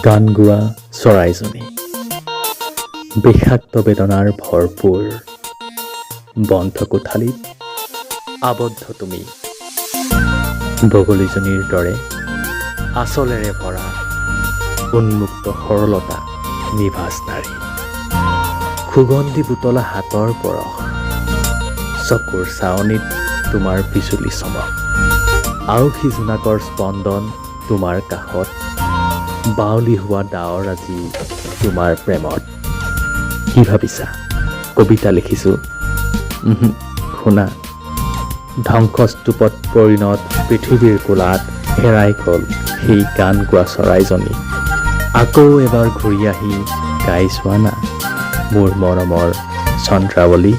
গান গোৱা চৰাইজনী বিষাক্ত বেদনাৰ ভৰপূৰ বন্ধ কোঠালিত আবদ্ধ তুমি বগলীজনীৰ দৰে আচলেৰে ভৰা উন্মুক্ত সৰলতা নিভাজ নাৰী সুগন্ধি বুটলা হাতৰ পৰশ চকুৰ চাৱনিত তোমাৰ বিজুলী চমক আউসী জোনাকৰ স্পন্দন তোমাৰ কাষত বাউলি হোৱা ডাৱৰ আজি তোমাৰ প্ৰেমত কি ভাবিছা কবিতা লিখিছোঁ শুনা ধ্বংসস্তূপত পৰিণত পৃথিৱীৰ কোলাত হেৰাই গ'ল সেই গান গোৱা চৰাইজনী আকৌ এবাৰ ঘূৰি আহি গাই চোৱা না মোৰ মৰমৰ চন্দ্ৰাৱলী